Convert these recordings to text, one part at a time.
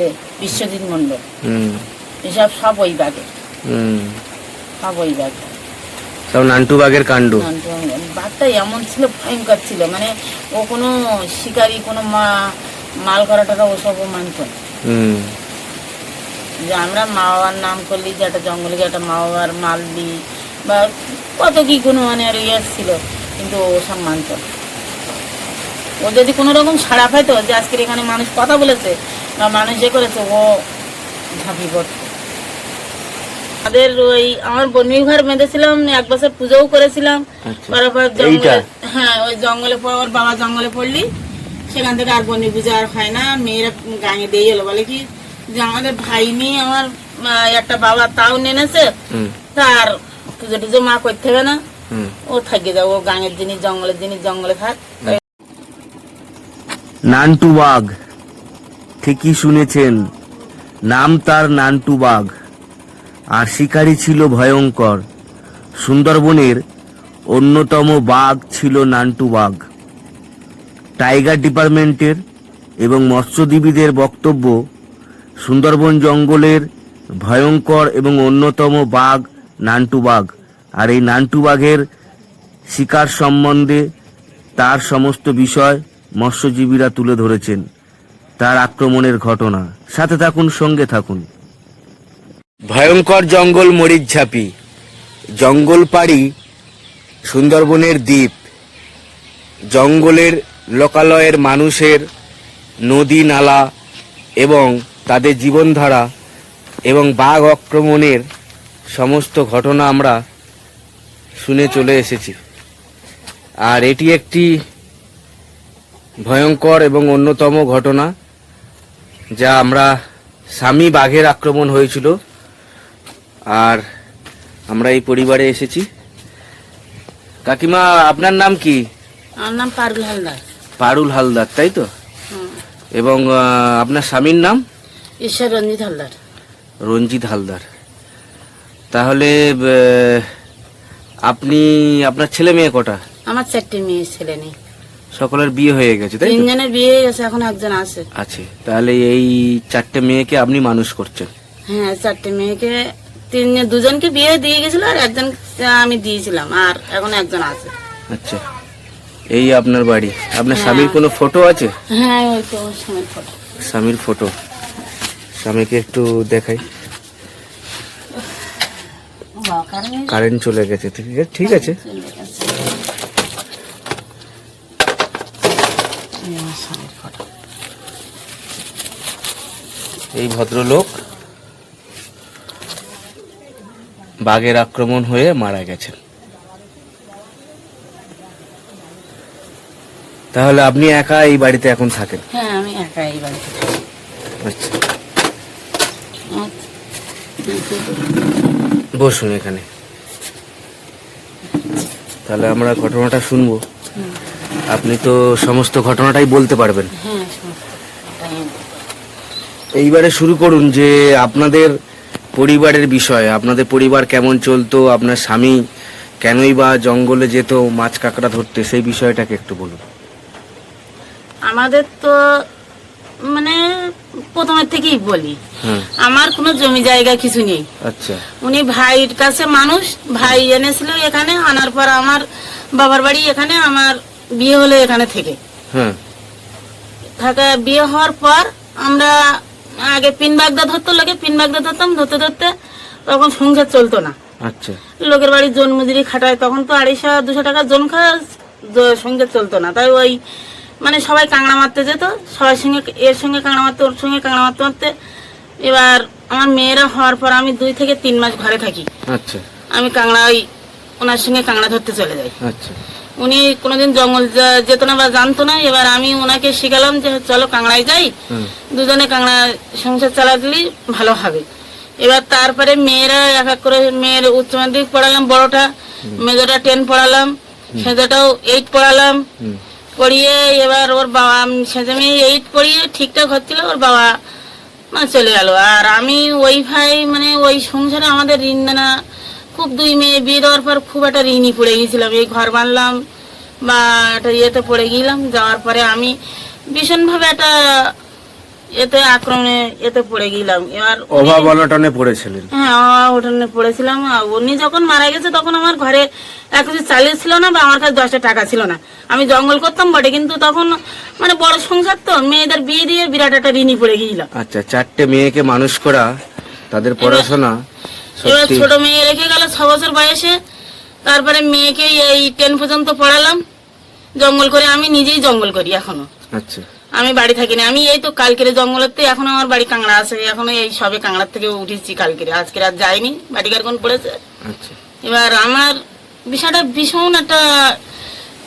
ছেলে বিশ্বজিৎ মণ্ডল, এসব সব ওই বাঘের, সব ওই বাঘের। সব নান্টু বাঘের কাণ্ড। বাঘটা এমন ছিল, ভয়ঙ্কর ছিল, মানে ও কোনো শিকারি, কোনো মাল করাটা ওসবও মানত না। যে আমরা মা বাবার নাম করলি, যে একটা জঙ্গলে গিয়ে একটা মা বাবার মাল দিই বা কত কি কোনো মানে আর ইয়ে ছিল, কিন্তু ওসব মানত না। ও যদি কোনো রকম ছাড়া পাইতো, যে আজকের এখানে মানুষ কথা বলেছে বা মানুষ যে করেছে, ও ঝাঁপিয়ে পড়ত। আমাদের ওই আমার বন্যী ঘর বেঁধেছিলাম, 1 বছর পুজোও করেছিলাম। হ্যাঁ, ওই জঙ্গলে ওর বাবা জঙ্গলে পড়লি, সেখান থেকে আর বন্যী পুজো আর হয় না। মেয়েরা গাঙে দিয়ে এলো, বলে কি যে আমাদের ভাই নিয়ে আমার একটা বাবা তাও নেনেছে, তার পুজো টুজো মা করতে হবে না, ও থাকে যাও, ও গাঙের জিনিস জঙ্গলের জিনিস জঙ্গলে থাক। নান্টু বাঘ, ঠিকই শুনেছেন, নাম তার নান্টু বাঘ, আর শিকারী ছিল ভয়ঙ্কর। সুন্দরবনের অন্যতম বাঘ ছিল নান্টু বাঘ। টাইগার ডিপার্টমেন্টের এবং মৎস্যজীবীদের বক্তব্য, সুন্দরবন জঙ্গলের ভয়ঙ্কর এবং অন্যতম বাঘ নান্টু বাঘ। আর এই নান্টু বাঘের শিকার সম্বন্ধে তার সমস্ত বিষয় মৎস্যজীবীরা তুলে ধরেছেন, তার আক্রমণের ঘটনা। সাথে থাকুন, সঙ্গে থাকুন। ভয়ঙ্কর জঙ্গল মরিচঝাপি, জঙ্গল পাড়ি সুন্দরবনের দ্বীপ। জঙ্গলের লোকালয়ের মানুষের নদী নালা এবং তাদের জীবনধারা এবং বাঘ আক্রমণের সমস্ত ঘটনা আমরা শুনে চলে এসেছি। আর এটি একটি ভয়ঙ্কর এবং অন্যতম ঘটনা, যা আমরা স্বামী বাঘের আক্রমণ হয়েছিল। আর আমরা এই পরিবারে এসেছি। কাকিমা, আপনার নাম কি? আমার নাম পারুল হালদার। পারুল হালদার, তাই তো? এবং আপনার স্বামীর নাম? ঈশ্বর রঞ্জিত হালদার। রঞ্জিত হালদার। তাহলে আপনি, আপনার ছেলে মেয়ে কটা? আমার 4টে মেয়ে, ছেলে নেই। সকলের বিয়ে হয়ে গেছে, তাই তো? 3 জনের বিয়ে হয়ে গেছে, এখন একজন আছে। আছে। তাহলে এই 4টে মেয়েকে আপনি মানুষ করছেন? হ্যাঁ, 4টে মেয়েকে, 2জনকে বিয়ে দিয়ে গেছিল, আর একজন আমি দিয়েছিলাম, আর এখন একজন আছে। আচ্ছা, এই আপনার বাড়ি। আপনার স্বামীর কোনো ফটো আছে? হ্যাঁ, ওই তো স্বামীর ফটো। স্বামীর ফটো, স্বামীকে একটু দেখাই। কারেন্ট চলে গেছে, ঠিক আছে। এই ভদ্রলোক বাঘের আক্রমণ হয়ে মারা গেছেন। তাহলে আপনি একা এই বাড়িতে এখন থাকেন? হ্যাঁ, আমি একা এই বাড়িতে থাকি। আচ্ছা, বসুন এখানে। তাহলে আমরা ঘটনাটা শুনবো। আপনি তো সমস্ত ঘটনাটাই বলতে পারবেন। হ্যাঁ, এইবারে শুরু করুন যে আপনাদের পরিবারের বিষয়, আপনাদের পরিবার কেমন চলতো, আপনার স্বামী কেনই বা জঙ্গলে যেত মাছ কাঁকড়া ধরতে, সেই বিষয়টাকে একটু বলুন। আমাদের তো মানে প্রথমের থেকেই বলি, আমার কোনো জমি জায়গা কিছু নেই। আচ্ছা। উনি ভাইয়ের কাছে মানুষ, ভাই এনেছিল এখানে, আনার পর আমার বাবার বাড়ি এখানে, আমার বিয়ে হলো এখানে থেকে। থাকা বিয়ে হওয়ার পর আমরা আগে পিন বাগদা ধরতো, লোকে পিন বাগদা ধরতাম, ধরতে ধরতে তখন সংসার চলতো না। আচ্ছা। লোকের বাড়ি জন মজুরি খাটায়, তখন তো 250-200 টাকা জন খাওয়া, সংসার চলতো না। তাই ওই মানে সবাই কাঁকড়া মারতে যেত, সবার সঙ্গে, এর সঙ্গে কাঁকড়া মারতে, ওর সঙ্গে কাঁকড়া মারতে মারতে এবার আমার মেয়েরা হওয়ার পর আমি 2 থেকে 3 মাস ঘরে থাকি। আচ্ছা। আমি কাঁকড়া, ওই ওনার সঙ্গে কাঁকড়া ধরতে চলে যাই। আচ্ছা। উনি কোনোদিন জঙ্গল যেত না বা জানতো না। এবার আমি ওনাকে শিখালাম যে চলো কাঁকড়ায় যাই, দুজনে কাঁকড়া সংসার চালালে ভালো হবে। এবার তারপরে মেয়েরা এক এক করে, মেয়ের উচ্চ মাধ্যমিক পড়ালাম, বড়টা, মেজোটা 10 পড়ালাম, সেজোটাও 8 পড়ালাম, পড়িয়ে এবার ওর বাবা, সেজে মেয়ে 8 পড়িয়ে ঠিকঠাক হচ্ছিল, ওর বাবা মানে চলে গেল। আর আমি ওই ভাই মানে ওই সংসারে আমাদের ঋণ দেনা খুব, 2 মেয়ে বিয়ে দেওয়ার পর খুব একটা ঋণই পড়ে গেছিলাম। এই ঘর বানলাম বা একটা ইয়েতে পড়ে গেলাম। যাওয়ার পরে আমি ভীষণভাবে একটা এতে আক্রমণে এতে পড়ে গেলাম। এবার অভাব অনটনে পড়েছিলেন। হ্যাঁ ওখানে পড়েছিলাম। আর উনি যখন মারা গেছে তখন আমার ঘরে এক কেজি চালিয়ে ছিল না, বা আমার কাছে 10টা টাকা ছিল না। আমি জঙ্গল করতাম বটে, কিন্তু তখন মানে বড় সংসার তো, মেয়েদের বিয়ে দিয়ে বিরাট একটা ঋণী পড়ে গেছিলাম। আচ্ছা, 4টে মেয়েকে মানুষ করা, তাদের পড়াশোনা এবার সত্যি। ছোট মেয়ে রেখে গেল 6 বছর বয়সে। তারপরে মেয়েকে এই 10 পর্যন্ত পড়ালাম জঙ্গল করে। আমি নিজেই জঙ্গল করি এখনো, আচ্ছা আমি বাড়ি থাকি না। আমি এই তো কালকের জঙ্গলেতে, এখনো আমার বাড়ি কাংড়া আছে, এখনো এই সবে কাংড়ার থেকে উঠেছি কালকে, আজকে রাত যাইনি, বাড়িকার কোন পড়েছে। আচ্ছা এবার আমার বিষয়টা ভীষণ একটা,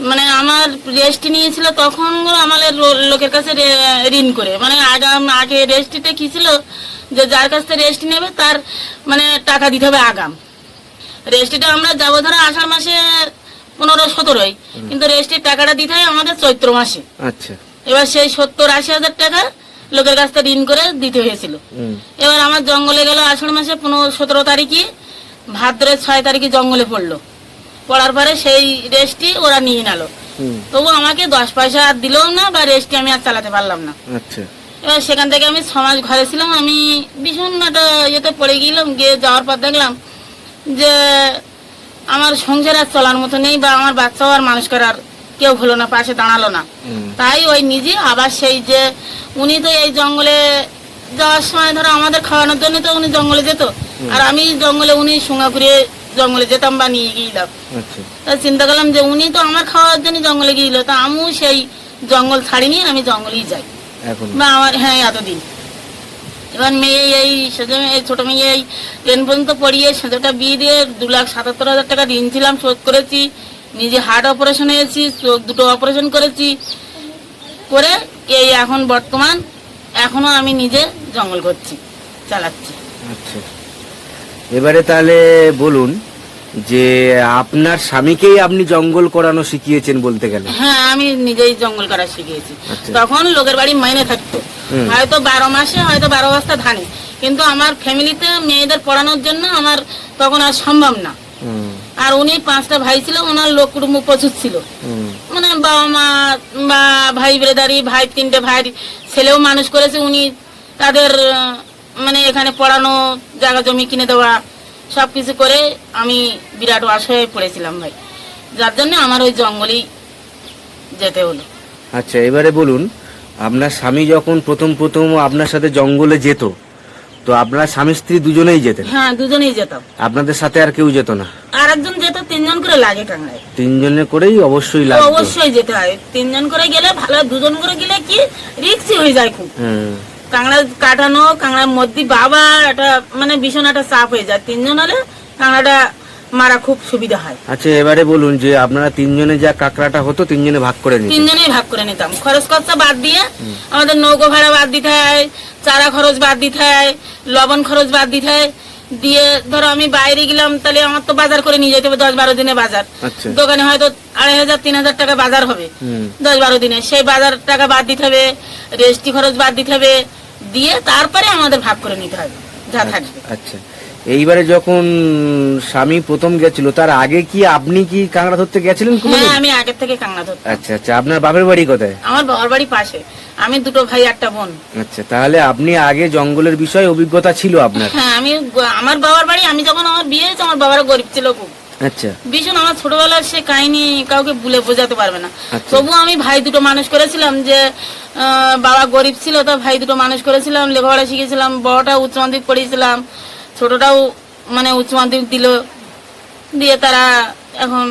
মানে আমার রেস্ট নিয়েছিল তখন আমাদের লোকের কাছে ঋণ করে, মানে আগে রেস্টটা কি ছিল যে যার কাছ থেকে রেস্ট নেবে তার মানে টাকা দিতে হবে আগাম। রেস্টটা আমরা যাবো ধরো আষাঢ় মাসে 15-17, কিন্তু রেস্টের টাকাটা দিতে হয় আমাদের চৈত্র মাসে। আচ্ছা। এবার সেই 70-80 হাজার টাকা লোকের কাছ থেকে ঋণ করে দিতে হয়েছিল। এবার আমার জঙ্গলে গেল আষাঢ় মাসে 15-17 তারিখে, ভাদ্রের 6 তারিখে জঙ্গলে পড়লো। পড়ার পরে সেই রেস্টটি ওরা নিয়ে নিল। তবু আমাকে 10 পয়সা আর দিলও না, বা রেস্টটি আমি আর চালাতে পারলাম না। আচ্ছা। এবার সেখান থেকে আমি 6 মাস ঘরে ছিলাম। আমি ভীষণ একটা ইয়েতে পড়ে গেলাম। গিয়ে যাওয়ার পর দেখলাম যে আমার সংসার আর চলার মতো নেই, বা আমার বাচ্চাও আর মানুষ করার কেউ হলো না, পাশে দাঁড়ালো না। তাই ওই নিজে আবার সেই যে উনি তো এই জঙ্গলে যাওয়ার সময় ধরো আমাদের খাওয়ানোর জন্য তো উনি জঙ্গলে যেত, আর আমি জঙ্গলে উনি সুঙ্গাপুরে জঙ্গলে যেতাম বা নিয়ে গিয়েছিলাম। তা চিন্তা করলাম যে উনি তো আমার খাওয়ার জন্য জঙ্গলে গিয়েছিল, তা আমিও সেই জঙ্গল ছাড়িনি, আমি জঙ্গলেই যাই বা আমার, হ্যাঁ এতদিন। এবার মেয়ে এই সেজে, এই ছোট মেয়ে এই 10 পর্যন্ত পড়িয়ে সেজেটা বিয়ে দিয়ে 2,77,000 টাকা ঋণ ছিলাম, শোধ করেছি। নিজে হার্ট অপারেশন হয়েছি, চোখ দুটো অপারেশন করেছি করে এই এখন বর্তমান এখনো আমি নিজে জঙ্গল করছি, চালাচ্ছি। আচ্ছা, এবারে তাহলে বলুন যে আপনার স্বামীকেই আপনি জঙ্গল করানো শিখিয়েছেন বলতে গেলে? হ্যাঁ, আমি নিজেই জঙ্গল করা শিখিয়েছি। আচ্ছা। তখন লোকের বাড়ি মাইনে থাকতো, হয়তো 12 মাসে হয়তো 12 বস্তা ধানে, কিন্তু আমার ফ্যামিলিতে মেয়েদের পড়ানোর জন্য আমার তখন আর সম্ভব না। আর উনি 5টা ভাই ছিল, ওনার লোক কুটুম্ব প্রচুর ছিল, মানে বাবা মা বা ভাই ব্রাদারি, ভাই 3টে ভাই ছেলেও মানুষ করেছে উনি। তাদের মানে এখানে পড়ানো, জায়গা জমি কিনে দেওয়া, সবকিছু করে আমি বিরাট অসহায় পড়েছিলাম ভাই, যার জন্য আমার ওই জঙ্গলেই যেতে হলো। আচ্ছা, এবারে বলুন আপনার স্বামী যখন প্রথম আপনার সাথে জঙ্গলে যেত, তো আপনার স্বামী স্ত্রী দুজনেই যেতেন? হ্যাঁ, দুজনেই যেতাম। আপনাদের সাথে আর কেউ যেত না? আর একজন যেত, 3 জন করে লাগে কাংড়ায়। 3 জনের করেই অবশ্যই লাগবে? অবশ্যই যেতে হয়, 3 জন করে গেলে ভালো, 2 জন করে গেলে কি রিস্কি হয়ে যায় খুব। কাংড়া কাটানো, কাংড়ার মধ্যে বাবা একটা মানে ভীষণ একটা চাপ হয়ে যায়। 3 জন হলে কাংড়াটা মারা খুব সুবিধা হয়। আচ্ছা, এবারে বলুন যে আপনারা 3 জনে যা কাঁকড়াটা হতো 3 জনে ভাগ করে নিতেন? 3 জনেই ভাগ করে নিতাম। খরচ খরচা বাদ দিয়ে, আমাদের নৌকো ভাড়া বাদ দিতে হয়, চারা খরচ বাদ দিতে হয়, লবণ খরচ বাদ দিতে হয়। দিয়ে ধরো আমি বাইরে গেলাম, তাহলে আমার তো বাজার করে নিয়ে যেতে হবে 10-12 দিনে বাজার। দোকানে হয়তো 2,500-3,000 টাকা বাজার হবে 10-12 দিনে, সেই বাজার টাকা বাদ দিতে হবে, রেস্টি খরচ বাদ দিতে হবে, দিয়ে তারপরে আমাদের ভাগ করে নিতে হবে যা থাকবে। আচ্ছা, এইবারে যখন স্বামী প্রথম গেছিল, তার আগে কি আপনি কি কাঁকড়া ধরতে গেছিলেন? হ্যাঁ, আমি আগে থেকে কাঁকড়া ধরতাম। আচ্ছা আচ্ছা, আপনার বাপের বাড়ি কোথায়? আমার বাবার বাড়ি পাশে, আমি 2 ভাই 1 বোন। আচ্ছা, তাহলে আপনি আগে জঙ্গলের বিষয়ে অভিজ্ঞতা ছিল আপনার? হ্যাঁ, আমার বাবার বাড়ি, আমি যখন আমার বিয়ে হয়েছে আমার বাবারা গরিব ছিল খুব। আচ্ছা। ভীষণ, আমার ছোটবেলার সে কাহিনী কাউকে বলে বোঝাতে পারবে না। তবু আমি ভাই 2 মানুষ করেছিলাম, যে বাবা গরিব ছিল, তো ভাই 2 মানুষ করেছিলাম, লেখাপড়া শিখেছিলাম। বড়টা উচ্চ মাধ্যমিক পড়িয়েছিলাম, ছোটটাও মানে উচ্চ মাধ্যমিক দিল, দিয়ে তারা এখন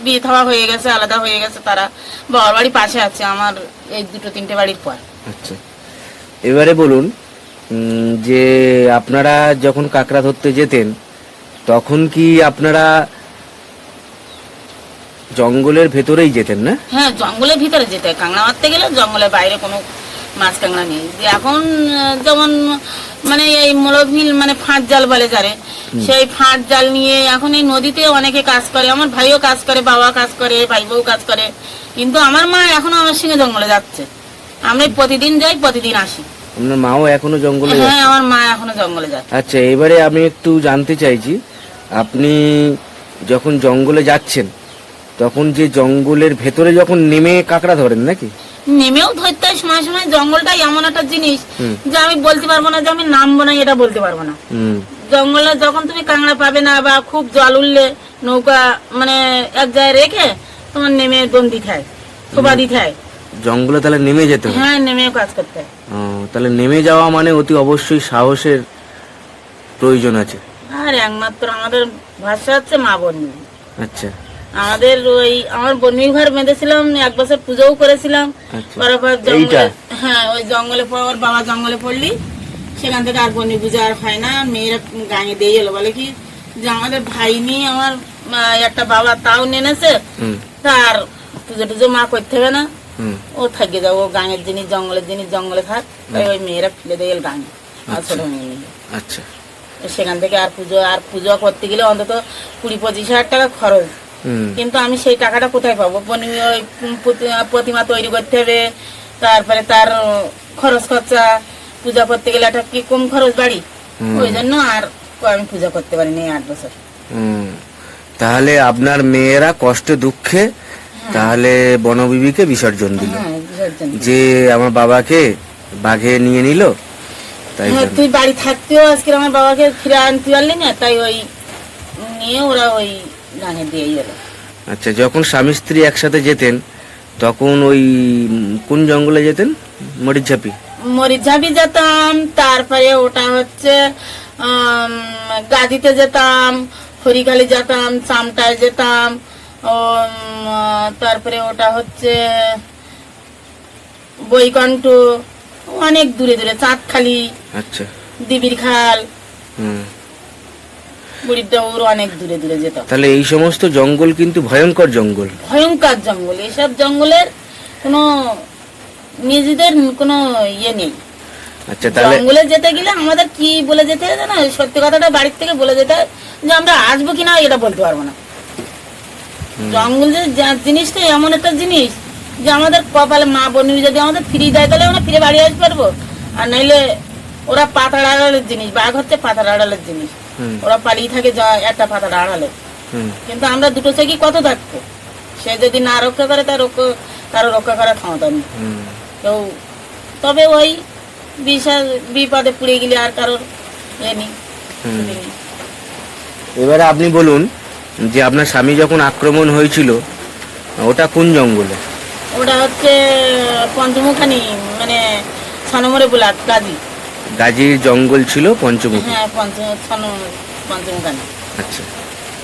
বিয়ে থাওয়া হয়ে গেছে, আলাদা হয়ে গেছে। তারা বাবার বাড়ি পাশে আছে আমার, এই 2-3টে বাড়ির পর। আচ্ছা, এবারে বলুন যে আপনারা যখন কাঁকড়া ধরতে যেতেন তখন কি আপনারা জঙ্গলের ভেতরেই যেতেন না? হ্যাঁ, জঙ্গলের ভিতরে যেতে হয় কাঁকড়া মারতে গেলে, জঙ্গলের বাইরে কোনো মাছ কাঁকড়া নেই। এখন যেমন মানে এই মৌলভিল মানে ফাঁদ জাল বলে যারে, সেই ফাঁদ জাল নিয়ে এখন এই নদীতে অনেকে কাজ করে, আমার ভাইও কাজ করে, বাবা কাজ করে, ভাই বউ কাজ করে, কিন্তু আমার মা এখনো আমার সঙ্গে জঙ্গলে যাচ্ছে। আমি প্রতিদিন যাই, প্রতিদিন আসি। আপনার মাও এখনো জঙ্গলে যায়? হ্যাঁ, আমার মা এখনো জঙ্গলে যায়। আচ্ছা, এবারে আমি একটু জানতে চাইছি, আপনি যখন জঙ্গলে যাচ্ছেন তখন যে জঙ্গলের ভেতরে যখন নেমে কাঁকড়া ধরেন নাকি? নেমেও ধরতে হয় সময় সময়। জঙ্গলটা এমন একটা জিনিস হুম। যে আমি বলতে পারবো না যে আমি নামবো না, এটা বলতে পারবো না। হুম জঙ্গলে যখন তুমি কাঁকড়া পাবে না বা খুব জল উঠলে নৌকা মানে এক জায়গায় রেখে তোমার নেমে দম দিতে হয়, থোপা দিতে হয়। জঙ্গলে তাহলে নেমে যেতে হয়? হ্যাঁ, নেমেও কাজ করতে হয়। ও, তাহলে নেমে যাওয়া মানে অতি অবশ্যই সাহসের প্রয়োজন আছে। আর একমাত্র আমাদের ভাষা হচ্ছে মা বন্যী। আচ্ছা আমাদের ওই আমার বন্যী ঘর বেঁধেছিলাম, 1 বছর পুজোও করেছিলাম। আচ্ছা। করার পর এইটা? জঙ্গলে, হ্যাঁ ওই জঙ্গলে পর ওর বাবা জঙ্গলে পড়লি, সেখান থেকে আর বন্যী পুজো আর হয় না। মেয়েরা গাঙে দিয়ে এলো, বলে কি যে আমাদের ভাই নিয়ে আমার একটা বাবা তাও নেনেছে, হুম তার পুজো টুজো মা করতে হবে না, হুম ও থাকে যাও, ও গাঙের জিনিস জঙ্গলের জিনিস জঙ্গলে থাক। তাই ওই মেয়েরা ফেলে দিয়ে এল গাঙে আর ছোট মেয়ে নিয়ে। আচ্ছা সেখান থেকে আর পুজো করতে গেলে অন্তত 20-25 হাজার টাকা খরচ। হুম কিন্তু আমি সেই টাকাটা কোথায় পাবো? ওই প্রতিমা তৈরি করতে হবে, তারপরে তার খরচ খরচা, পূজা করতে গেলে একটা কি কম খরচ বাড়ি। হুম। ওই জন্য আর আমি পূজা করতে পারিনি 8 বছর। হুম। তাহলে আপনার মেয়েরা কষ্টে দুঃখে তাহলে বনবিবিকে বিসর্জন দিল, হ্যাঁ, বিসর্জন দিই। যে আমার বাবাকে বাঘে নিয়ে নিল, তাই হ্যাঁ, জন্য। তুই বাড়ি থাকতেও আজকে আমার বাবাকে ফিরে আনতে পারলি না, তাই ওই নিয়ে ওরা ওই গানে দিয়ে গেল। আচ্ছা, যখন স্বামী স্ত্রী একসাথে যেতেন তখন ওই কোন জঙ্গলে যেতেন? মরিচঝাপি? মরিচঝাপি যেতাম, তারপরে ওটা হচ্ছে গাদিতে যেতাম, হরিখালি যেতাম, চামটায় যেতাম, তারপরে ওটা হচ্ছে বৈকণ্ঠ, অনেক দূরে দূরে, চাঁদখালি, আচ্ছা। দিবির খাল, হুম। বুড়ির দৌড়, অনেক দূরে দূরে যেতাম। তাহলে এই সমস্ত জঙ্গল কিন্তু ভয়ঙ্কর জঙ্গল। ভয়ঙ্কর জঙ্গল, এসব জঙ্গলের কোনো নিজেদের কোনো ইয়ে নেই। আচ্ছা, তাহলে জঙ্গলে যেতে গেলে আমাদের কি বলে যেতে হয় জানো? সত্যি কথাটা বাড়ির থেকে বলে যেতে হয় যে আমরা আসবো কিনা এটা বলতে পারবো না। জঙ্গলের জিনিসটা এমন একটা জিনিস যে আমাদের কপালে মা বনি যদি আমাদের ফিরে দেয় তাহলে আমরা ফিরে বাড়ি আসতে পারবো, আর নাইলে ওরা পাতার আড়ালের জিনিস, বাঘ হচ্ছে পাতার আড়ালের জিনিস। হুম। ওরা পালিয়ে থাকে যা একটা পাতার আড়ালে, হুম। কিন্তু আমরা দুটো থেকে কত থাকবো? সে যদি না রক্ষা করে তার রক্ষা করার ক্ষমতা নেই হুম। কেউ। তবে ওই বিপদে পুড়ে গেলে আর কারোর এ নেই, হুম। ছুটি নেই। এবারে আপনি বলুন যে আপনার স্বামী যখন আক্রমণ হয়েছিল ওটা কোন জঙ্গলে? ওটা হচ্ছে পঞ্চমুখানি, মানে 6 নম্বরে ব্লক গাজী। গাজীর জঙ্গল ছিল পঞ্চমুখী? হ্যাঁ, পঞ্চমুখানি আচ্ছা,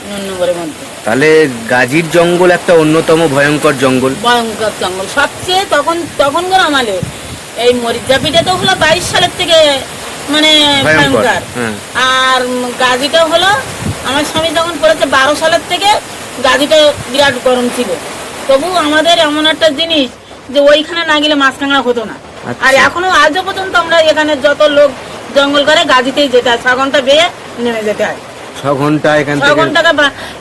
9 নম্বরের মধ্যে। তাহলে গাজীর জঙ্গল একটা অন্যতম ভয়ঙ্কর জঙ্গল। ভয়ঙ্কর জঙ্গল সবচেয়ে। তখনকার আমাদের এই মরিচঝাপিটা তো হলো 22 সালের থেকে মানে ভয়ঙ্কর। ভয়ঙ্কর। হ্যাঁ। আর গাজীটা হলো আমার স্বামী যখন পড়েছে 12 সালের থেকে গাজীটা বিরাট গরম ছিল। তবু আমাদের এমন একটা জিনিস যে ওইখানে না গেলে মাছ কাঁকড়া হতো না। আচ্ছা। আর এখনো আজও পর্যন্ত আমরা এখানে যত লোক জঙ্গল করে গাজীতেই যেতে হয়, 6 ঘন্টা বেয়ে নেমে যেতে হয়। 6 ঘন্টা এখান 6 থেকে? ঘন্টা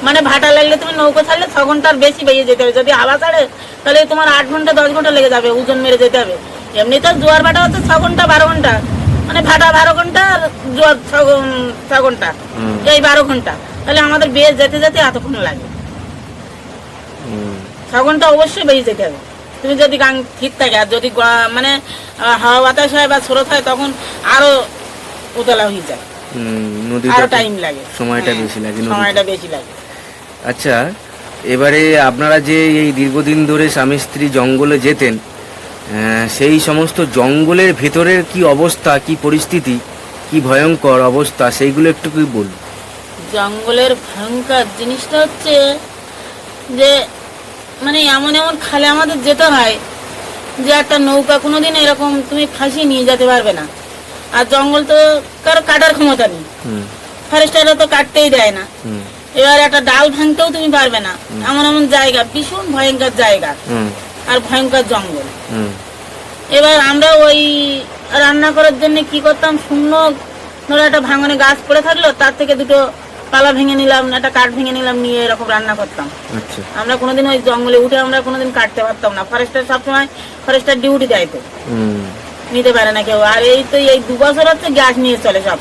মানে ভাটা লাগলে তুমি নৌকো ছাড়লে 6 ঘন্টার বেশি বেরিয়ে যেতে হবে। যদি হাওয়া ছাড়ে তাহলে তোমার 8 ঘন্টা 10 ঘন্টা লেগে যাবে, ওজন মেরে যেতে হবে। এমনি তো জোয়ার ভাটা হচ্ছে 6 ঘন্টা 12 ঘন্টা, মানে ভাটা 12 ঘন্টা আর জোয়ার 6 ঘন্টা, হুম। এই 12 ঘন্টা। তাহলে আমাদের বেয়ে যেতে যেতে এতক্ষণ লাগে। হুম। 6 ঘন্টা অবশ্যই বেরিয়ে যেতে হবে। তুমি যদি গান ঠিক থাকে, আর যদি মানে হাওয়া বাতাস হয় বা স্রোত হয় তখন আরো উতলা হয়ে যায়, নদীটা আরো টাইম লাগে, সময়টা হ্যাঁ, বেশি লাগে নদীতে। সময়টা বেশি লাগে। আচ্ছা, এবারে আপনারা যে এই দীর্ঘদিন ধরে স্বামী স্ত্রী জঙ্গলে যেতেন, সেই সমস্ত জঙ্গলের ভেতরের কি অবস্থা, কি পরিস্থিতি, কি ভয়ঙ্কর অবস্থা, সেইগুলো একটু কি বলুন। জঙ্গলের ভয়ঙ্কর জিনিসটা হচ্ছে যে মানে এমন এমন খালে আমাদের যেতে হয় যে একটা নৌকা কোনোদিন এরকম তুমি ফাঁসি নিয়ে যেতে পারবে না। আর জঙ্গল তো কারো কাটার ক্ষমতা নেই, হুম। ফরেস্টাররা তো কাটতেই দেয় না। হুম। এবার একটা ডাল ভাঙতেও তুমি পারবে না, এমন এমন জায়গা, ভীষণ ভয়ঙ্কর জায়গা হুম। আর ভয়ঙ্কর জঙ্গল। হুম। এবার আমরা ওই রান্না করার জন্য কি করতাম, শূন্য ধরো একটা ভাঙনে গাছ পড়ে থাকলো, তার থেকে দুটো পালা ভেঙে নিলাম, একটা কাঠ ভেঙে নিলাম, নিয়ে এরকম রান্না করতাম। আচ্ছা। আমরা কোনোদিন ওই জঙ্গলে উঠে আমরা কোনোদিন কাটতে পারতাম না। ফরেস্টার সবসময় ফরেস্টার ডিউটি দেয়, তো হুম। নিতে পারে না কেউ। আর এই তো এই 2 বছর হচ্ছে গ্যাস নিয়ে চলে সব,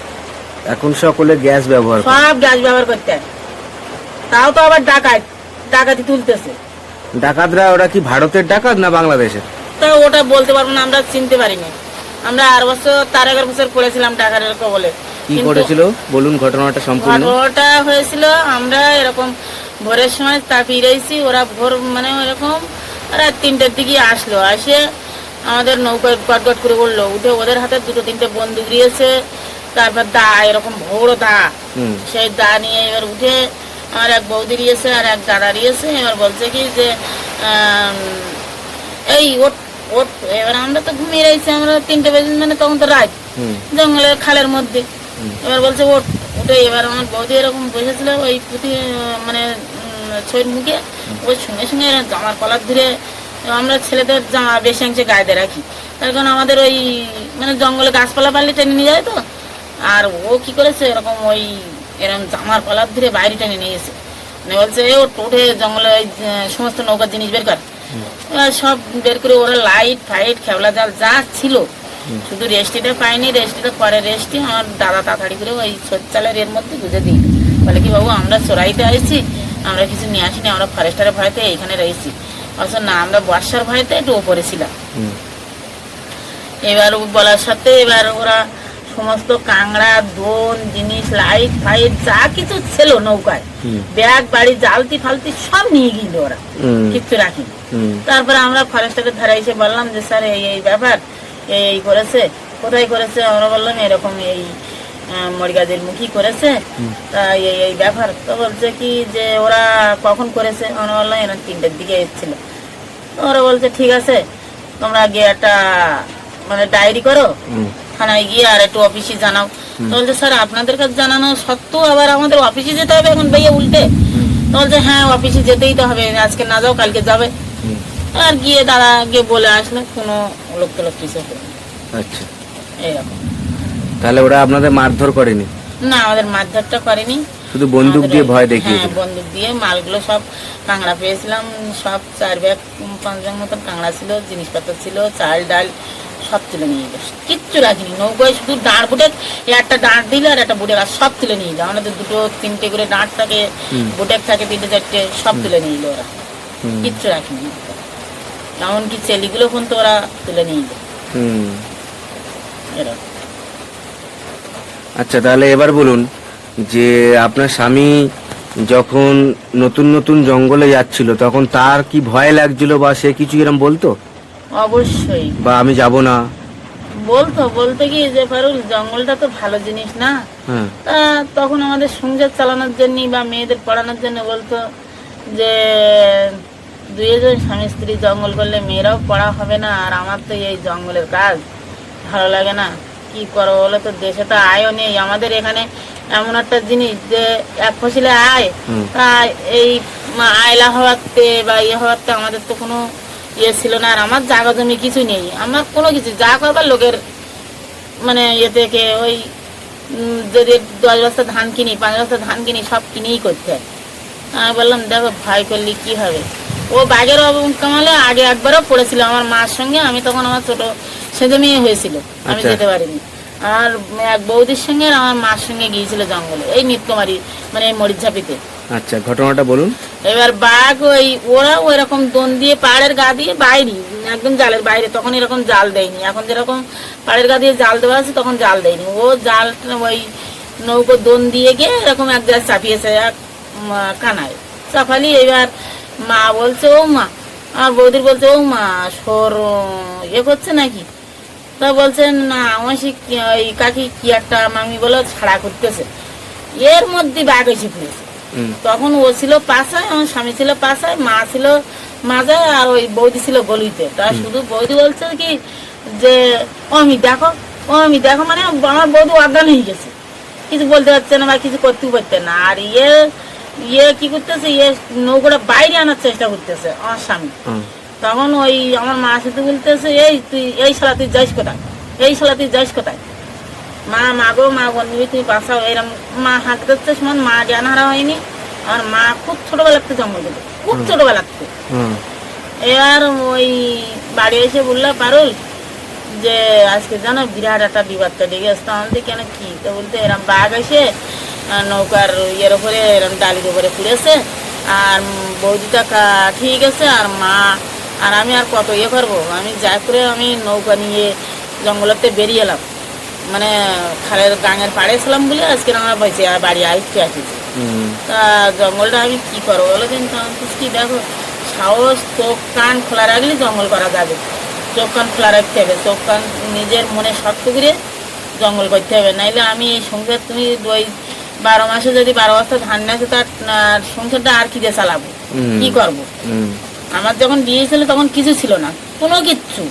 এখন সকলে গ্যাস ব্যবহার করে। সব গ্যাস ব্যবহার করতে হয়। তাও তো আবার ডাকাতি তুলতেছে। ডাকাতরা ওরা কি ভারতের ডাকাত না বাংলাদেশের? তো তা ওটা বলতে পারবো না, আমরা চিনতে পারিনি। আমরা আর বছর তার 11 বছর পড়েছিলাম ডাকারের কবলে। কি কিন্তু করেছিল বলুন ঘটনাটা সম্পূর্ণ। ঘটনাটা হয়েছিল, আমরা এরকম ভোরের সময় তাপিয়ে রয়েছি, ওরা ভোর মানে এরকম রাত 3টের দিকে আসলো, আসে আমাদের নৌকায় গটগট করে উঠলো, উঠে ওদের হাতে 2-3টে বন্দুক দিয়েছে, তারপর দা এরকম বড় দা, সেই দা নিয়ে এবার উঠে আমার এক বৌদি দিয়েছে আর এক দাদা দিয়েছে। এবার বলছে কি যে এই ওট ওট, এবার আমরা তো ঘুমিয়ে রয়েছি, আমরা 3টে বেজে মানে তখন তো রাত, জঙ্গলের খালের মধ্যে। এবার বলছে ওট, উঠে এবার আমার বৌদি এরকম বসেছিল ওই পুঁতি মানে ছইয়ের মুখে, ওই সঙ্গে সঙ্গে জামার কলার ধরে, আমরা ছেলেদের জামা বেশি অংশে গায়ে রাখি, তার কারণ আমাদের ওই মানে জঙ্গলে গাছপালা পারলে টেনে নিয়ে যায় তো। আর ও কি করেছে এরকম ওই এরকম জামার কলার ধরে বাইরে টেনে নিয়ে গেছে, মানে বলছে ও উঠে জঙ্গলে ওই সমস্ত নৌকার জিনিস বের কর। সব বের করে ওরা লাইট ফাইট খেবলা জাল যা ছিল, শুধু রেস্টিটা পাইনি, রেস্টিটা পরে রেস্টি আমার দাদা তাড়াতাড়ি করে ওই চালের এর মধ্যে গুঁজে দিই, বলে কি বাবু আমরা চোরাইতে আসছি, আমরা কিছু নিয়ে আসিনি, আমরা ফরেস্টারের ভয়তে এইখানে রয়েছি। অথচ না, আমরা বর্ষার ভয়তে একটু ওপরে ছিলাম। এবার বলার সাথে এবার ওরা সমস্ত কাংড়া দোন জিনিস লাইট ফাইট যা কিছু ছিল নৌকায়, ব্যাগ বাড়ি জালতি ফালতি সব নিয়ে গেল ওরা, কিচ্ছু রাখি। তারপরে আমরা ফরেস্টারের ধারে এসে বললাম যে স্যার এই এই ব্যাপার, এই করেছে, কোথায় করেছে, আমরা বললাম এরকম এই মরিগাদের মুখী করেছে, তা এই এই ব্যাপার। তো বলছে কি যে ওরা কখন করেছে, আমরা বললাম এরা 3টের দিকে এসেছিল। ওরা বলছে ঠিক আছে, তোমরা গিয়ে একটা মানে ডায়েরি করো, থানায় গিয়ে আর একটু অফিসে জানাও। তো বলছে স্যার আপনাদের কাছে জানানো সত্ত্বেও আবার আমাদের অফিসে যেতে হবে এখন ভাইয়া উল্টে। তো বলছে হ্যাঁ অফিসে যেতেই তো হবে, আজকে না যাও কালকে যাবে। আর গিয়ে দাদা গিয়ে বলে আসলো, কোনো লোক তোলক কিছু হবে আচ্ছা এরকম। তাহলে ওরা আপনাদের মারধর করেনি? না, আমাদের মারধরটা করেনি, শুধু বন্দুক দিয়ে ভয় দেখিয়েছিল। হ্যাঁ, বন্দুক দিয়ে মালগুলো সব কাঁকড়া পেয়েছিলাম, সব 4 ব্যাগ 5 ব্যাগ মতন কাঁকড়া ছিল, জিনিসপত্র ছিল, চাল ডাল সব তুলে নিয়ে গেছে, কিচ্ছু রাখিনি নৌকায়, শুধু দাঁড় বুটেক একটা দাঁড় দিলে আর একটা বুটেক, আর সব তুলে নিয়ে যায়। আমাদের 2-3টে করে দাঁড় থাকে, বুটেক থাকে 3-4টে, সব তুলে নিয়ে গেলো ওরা, কিচ্ছু রাখিনি। এমনকি চেলিগুলো ফোন তো ওরা তুলে নিয়ে যায় এরকম। আচ্ছা তাহলে এবার বলুন যে আপনার স্বামী যখন নতুন নতুন জঙ্গলে যাচ্ছিল তখন তার কি ভয় লাগছিল, বা সে কিছু এরকম বলতো? অবশ্যই বা আমি যাব না বলতো, বলতে কি যে পারুল জঙ্গলটা তো ভালো জিনিস না, তা তখন আমাদের সংসার চালানোর জন্য বা মেয়েদের পড়ানোর জন্য বলতো যে 2জন স্বামী স্ত্রী জঙ্গল করলে মেয়েরাও পড়া হবে না, আর আমার তো এই জঙ্গলের কাজ ভালো লাগে না, কি করবো বলে, তো দেশে তো আয়ও নেই আমাদের এখানে, এমন একটা জিনিস যে এক ফসলে আয়, তা এই আয়লা হওয়াতে বা ইয়ে হওয়াতে আমাদের তো কোনো ইয়ে ছিল না। আর আমার জায়গা জমি কিছু নেই, আমার কোনো কিছু যা করবার লোকের মানে ইয়ে থেকে ওই যদি 10 বস্তা ধান কিনি 5 বস্তা ধান কিনি সব কিনেই করতে হয়। আমি বললাম দেখো ভয় করলে কি হবে, ও বাঘের কামালে আগে একবারও পড়েছিল আমার মার সঙ্গে, আমি তখন আমার ছোট সেজে মেয়ে হয়েছিল, আমি যেতে পারিনি। আর এক বৌদির সঙ্গে আর আমার মার সঙ্গে গিয়েছিল জঙ্গলে এই নিত্যমারি মানে এই মরিচঝাপিতে। আচ্ছা ঘটনাটা বলুন। এবার বাঘ ওই ওরা ওইরকম দোন দিয়ে পাড়ের গা দিয়ে বাইরে একদম জালের বাইরে, তখন এরকম জাল দেয়নি, এখন যেরকম পাড়ের গা দিয়ে জাল দেওয়া আছে তখন জাল দেয়নি, ও জাল ওই নৌকো দোন দিয়ে গিয়ে এরকম এক জায়গায় চাপিয়েছে এক কানায় চাপালি। এবার মা বলছে ও মা, আমার বৌদির বলছে ও মা সর ইয়ে করছে নাকি, তা বলছে না আমার সে ওই কাকি কি একটা মামি বলে ছাড়া করতেছে, এর মধ্যে বাঘ এসে পড়েছে। তখন ও ছিল পাশায়, আমার স্বামী ছিল পাশায়, মা ছিল মাজায়, আর ওই বৌদি ছিল গলিতে। তা শুধু বৌদি বলছে কি যে অমি দেখো, অমি দেখো, মানে আমার বৌদি অজ্ঞান হয়ে গেছে, কিছু বলতে পারছে না বা কিছু করতেও পারছে না। আর ইয়ে কি করতেছে, ইয়ে নৌকোটা বাইরে আনার চেষ্টা করতেছে আমার স্বামী। তখন ওই আমার মা সাথে বলতেছে এই তুই এই শালা তুই যাইস কোথায়, এই শালা তুই যাইস কোথায়, মা মাগো মা বন্ধবী তুমি বাঁচাও, এরম মা হাঁক দিচ্ছে সময় মা জ্ঞান হারা হয়নি। আমার মা খুব ছোটবেলা থেকে জন্ম দিল, খুব ছোটবেলা থেকে। এবার ওই বাড়ি এসে বললো পারুল যে আজকে জানো বিরাট একটা বিবাদটা ডেকে আসতো আমাদের, কেন কি, তো বলতে এরম বাঘ এসে নৌকার ইয়ের উপরে এরম ডালির উপরে পুড়েছে, আর বৌদিটা ঠিক আছে, আর মা আর আমি আর কত ইয়ে করবো, আমি যা করে আমি নৌকা নিয়ে জঙ্গলেতে বেরিয়ে এলাম, মানে খালের গাঙের পাড়ে ছিলাম বলে আজকে আমরা বেঁচে আর বাড়ি আসতে আসিছি। তা জঙ্গলটা আমি কি করবো বলো দিন, কি দেখো সাহস চোখ কান খোলা রাখলে জঙ্গল করা যাবে, চোখ কান খোলা রাখতে হবে, চোখ কান নিজের মনে শক্ত করে জঙ্গল করতে হবে, নাইলে আমি এই সংসার তুমি ওই 12 মাসে যদি 12 বস্তা ধান নেছে তার সংসারটা আর কি দিয়ে চালাবো, কি করবো? আমার যখন বিয়ে ছিল তখন কিছু ছিল না, কোনো কিচ্ছু।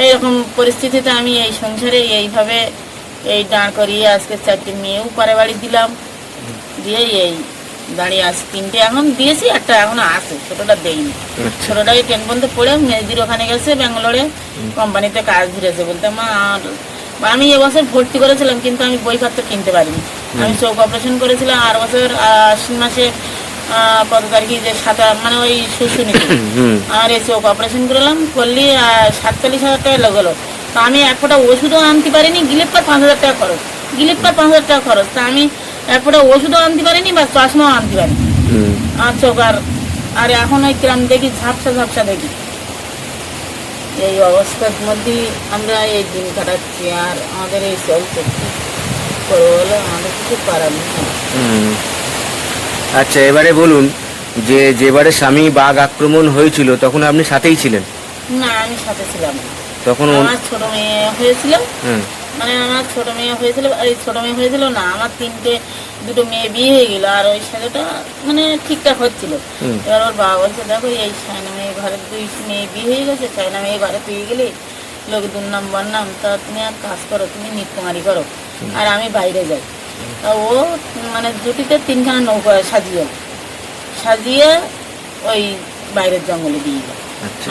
এইরকম পরিস্থিতিতে আমি এই সংসারে এইভাবে এই দাঁড় করিয়ে আজকে 4টে মেয়েও পরে বাড়ি দিলাম, দিয়ে এই দাঁড়িয়ে আসি। 3টে এখন দিয়েছি, একটা এখনো আছে, ছোটটা দেইনি। ছোটটাকে ট্রেন পর্যন্ত পড়ে মেয়েদির ওখানে গেছে ব্যাঙ্গালোরে, কোম্পানিতে কাজ ধরেছে। বলতে মা আমি এবছর ভর্তি করেছিলাম কিন্তু আমি বইপত্র কিনতে পারিনি, আমি চোখ অপারেশন করেছিলাম আর বছর আশ্বিন মাসে 15 তারিখে যে 7 মানে ওই শুশুনিতে আর এই চোখ অপারেশন করলাম, করলে 47,000 টাকা লাগলো। তা আমি এক ফোঁটা ওষুধও আনতে পারিনি, গিলিপ্পার 5,000 টাকা খরচ, গিলিপ্পার 5,000 টাকা খরচ। তা আমি এক ফোঁটা ওষুধও আনতে পারিনি বা চশমাও আনতে পারিনি আর চোখ। আর এখন ওই কিরাম দেখি ঝাপসা ঝাপসা দেখি। এই অবস্থার মধ্যে আমরা এই দিন কাটাচ্ছি আর আমাদের এই চলছে, কি করবো বলো, আমাদের কিছু করার নেই। আচ্ছা, এবারে বলুন যে যেবারে স্বামী বাঘ আক্রমণ হয়েছিল তখন আপনি সাথেই ছিলেন? না, আমি সাথে ছিলাম না। তখন আমার ছোট মেয়ে হয়েছিল, মানে আমার ছোট মেয়ে হয়েছিল, এই ছোট মেয়ে হয়েছিল না, আমার 2 মেয়ে বিয়ে হয়ে গেল আর ওই ছেলেটা মানে ঠিকঠাক হচ্ছিল। এবার ওর বাবা বলছে দেখো এই সায়না মেয়ে ঘরে 2 মেয়ে বিয়ে হয়ে গেছে, সায়না মেয়ে ঘরে পেয়ে গেলে লোক দুর্নাম বন্নাম, তা তুমি এক কাজ করো, তুমি নিত্যমারি করো আর আমি বাইরে যাই। তা ও মানে জুটিতে 3খানা নৌকা সাজিয়ে ওই বাইরের জঙ্গলে দিয়ে গেল,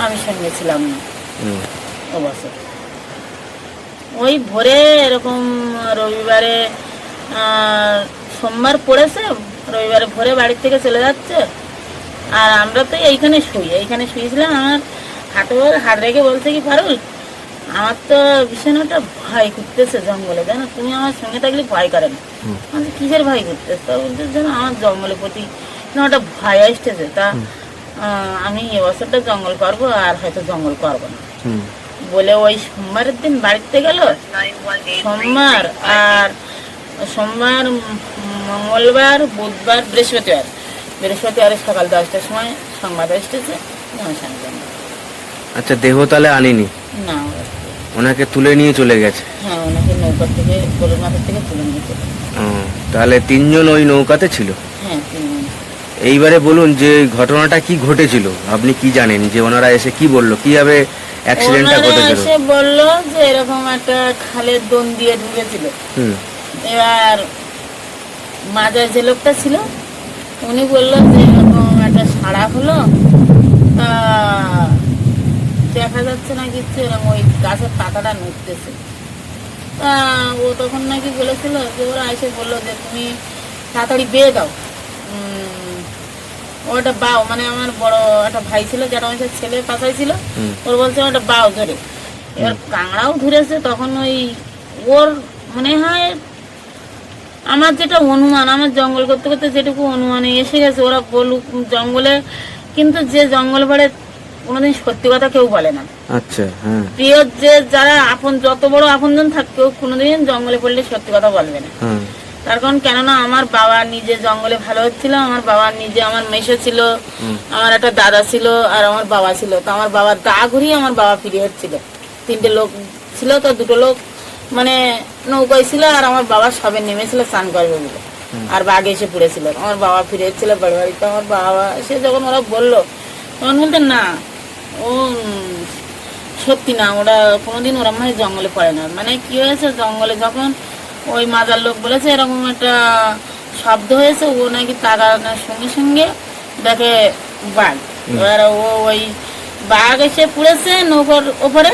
আমি সঙ্গে ছিলাম না অবশ্য। ওই ভোরে এরকম রবিবারে সোমবার পড়েছে, রবিবারে ভোরে বাড়ির থেকে চলে যাচ্ছে আর আমরা তো এইখানে শুয়েছিলাম। আমার হাত রেখে বলছে কি পারুল, আমার তো ভীষণ একটা ভয় করতেছে জঙ্গলে, জানো তুমি আমার সঙ্গে থাকলে ভয় করে না। আমি কিসের ভয় করতেছে? তা বলতে যেন আমার জঙ্গলের প্রতি একটা ভয় আসতেছে। তা আমি এবছরটা জঙ্গল করবো আর হয়তো জঙ্গল করবো না বলে ওই সোমবারের দিন বাড়িতে গেল। সোমবার, মঙ্গলবার, বুধবার, বৃহস্পতিবার সকাল 10টার সময় সংবাদ আসতেছে। আচ্ছা, দেহ তাহলে আনিনি? না, ওনাকে তুলে নিয়ে চলে গেছে? হ্যাঁ, ওনাকে নৌকা থেকে গোলের মাথা থেকে তুলে নিয়ে চলে গেছে। তাহলে 3 জন ওই নৌকাতে ছিল? হ্যাঁ, 3 জন। এইবারে বলুন যে ঘটনাটা কি ঘটেছিল, আপনি কি জানেন, যে ওনারা এসে কি বললো, কিভাবে অ্যাক্সিডেন্টটা ঘটেছিল? এসে বললো যে এরকম একটা খালের দোন দিয়ে ঢুকেছিল। এবার মাঝে যে লোকটা ছিল উনি বললো যে এরকম একটা সাড়া হলো, দেখা যাচ্ছে না কিছু, এরকম ওই গাছের পাতাটা নড়তেছে। তা ও তখন নাকি বলেছিল যে ওরা এসে বললো যে তুমি তাড়াতাড়ি বেয়ে দাও, ওটা বাও, মানে আমার বড় একটা ভাই ছিল যারা আমার ছেলে পাশাই ছিল, ওর বলছে ওটা বাও ধরে। এবার কাঁকড়াও ধরেছে তখন। ওই ওর মনে হয় আমার যেটা অনুমান, আমার জঙ্গল করতে করতে যেটুকু অনুমানে এসে গেছে, ওরা বলুক জঙ্গলে, কিন্তু যে জঙ্গল ভরে কোনোদিন সত্যি কথা কেউ বলে না। আচ্ছা, হ্যাঁ। প্রিয় যে যারা আপন, যত বড় আপনজন থাকতেও কোনোদিন জঙ্গলে পড়লে সত্যি কথা বলবে না। তার কারণ কেননা আমার বাবা নিজে জঙ্গলে ভালো হচ্ছিল, আমার বাবা নিজে, আমার মেশো ছিল, আমার একটা দাদা ছিল আর আমার বাবা ছিল। তো আমার বাবার গা ঘুরিয়ে আমার বাবা ফিরে হচ্ছিল। 3টে লোক ছিল, তো 2টো লোক মানে নৌকায় ছিল আর আমার বাবা সবে নেমেছিল স্নান করবে বলে, আর বাঘ এসে পড়েছিল। আমার বাবা ফিরে এসেছিল বাড়িতে। আমার বাবা এসে যখন ওরা বললো তখন বলতে না, ও সত্যি না, ওরা কোনোদিন ওরা মানে জঙ্গলে পড়ে না। মানে কি হয়েছে, জঙ্গলে যখন ওই মাজার লোক বলেছে এরকম একটা শব্দ হয়েছে, ও নাকি তাকানোর সঙ্গে সঙ্গে দেখে বাঘ। এবার ও ওই বাঘ এসে পড়েছে নৌকার ওপরে